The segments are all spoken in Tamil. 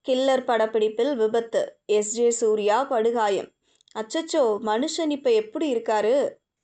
கில்லர் படப்பிடிப்பில் விபத்து, எஸ்.ஜே. சூர்யா படுகாயம். அச்சச்சோ, மனுஷன் இப்ப எப்படி இருக்காரு?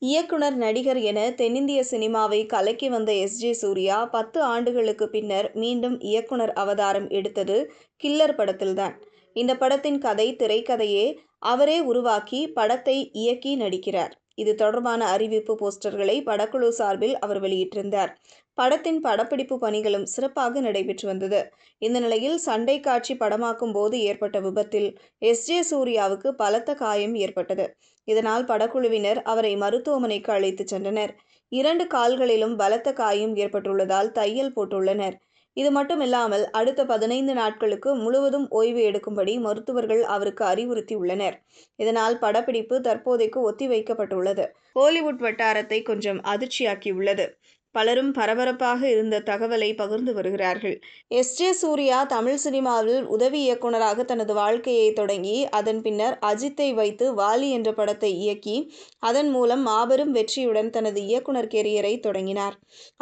இயக்குனர், நடிகர் என தென்னிந்திய சினிமாவை கலக்கி வந்த எஸ்.ஜே. சூர்யா 10 ஆண்டுகளுக்கு பின்னர் மீண்டும் இயக்குனர் அவதாரம் எடுத்தது கில்லர் படத்தில்தான். இந்த படத்தின் கதை, திரைக்கதையே அவரே உருவாக்கி படத்தை இயக்கி நடிக்கிறார். இது தொடர்பான அறிவிப்பு போஸ்டர்களை படக்குழு சார்பில் அவர் வெளியிட்டிருந்தார். படத்தின் படப்பிடிப்பு பணிகளும் சிறப்பாக நடைபெற்று வந்தது. இந்த நிலையில் சண்டை காட்சி படமாக்கும் போது ஏற்பட்ட விபத்தில் எஸ்.ஜே. சூர்யாவுக்கு பலத்த காயம் ஏற்பட்டது. இதனால் படக்குழுவினர் அவரை மருத்துவமனைக்கு அழைத்துச் சென்றனர். 2 கால்களிலும் பலத்த காயம் ஏற்பட்டுள்ளதால் தையல் போட்டுள்ளனர். இது மட்டுமில்லாமல் அடுத்த 15 நாட்களுக்கு முழுவதும் ஓய்வு எடுக்கும்படி மருத்துவர்கள் அவருக்கு அறிவுறுத்தியுள்ளனர். இதனால் படப்பிடிப்பு தற்போதைக்கு ஒத்திவைக்கப்பட்டுள்ளது. கோலிவுட் வட்டாரத்தை கொஞ்சம் அதிர்ச்சியாக்கியுள்ளது. பலரும் பரபரப்பாக இருந்த தகவலை பகிர்ந்து வருகிறார்கள். எஸ்.ஜே. சூர்யா தமிழ் சினிமாவில் உதவி இயக்குனராக தனது வாழ்க்கையை தொடங்கி, அதன் பின்னர் அஜித்தை வைத்து வாலி என்ற படத்தை இயக்கி, அதன் மூலம் மாபெரும் வெற்றியுடன் தனது இயக்குனர் கெரியரை தொடங்கினார்.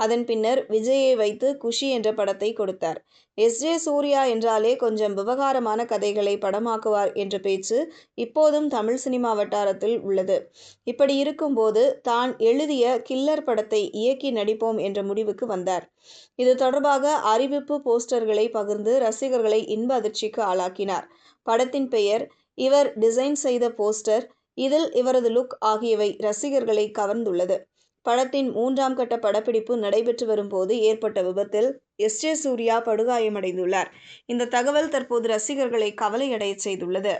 அதன் பின்னர் விஜயை வைத்து குஷி என்ற படத்தை கொடுத்தார். எஸ்.ஜே. சூர்யா என்றாலே கொஞ்சம் விவகாரமான கதைகளை படமாக்குவார் என்ற பேச்சு இப்போதும் தமிழ் சினிமா வட்டாரத்தில் உள்ளது. இப்படி இருக்கும்போது தான் எழுதிய கில்லர் படத்தை இயக்கி நடிப்போம் என்ற முடிவுக்கு வந்தார். இது தொடர்பாக அறிவிப்பு போஸ்டர்களை பகிர்ந்து ரசிகர்களை இன்ப அதிர்ச்சிக்கு ஆளாக்கினார். படத்தின் பெயர், இவர் டிசைன் செய்த போஸ்டர், இதில் இவரது லுக் ஆகியவை ரசிகர்களை கவர்ந்துள்ளது. படத்தின் 3ஆம் கட்ட படப்பிடிப்பு நடைபெற்று வரும்போது ஏற்பட்ட விபத்தில் எஸ்.ஜே. சூர்யா படுகாயமடைந்துள்ளார். இந்த தகவல் தற்போது ரசிகர்களை கவலையடையச் செய்துள்ளது.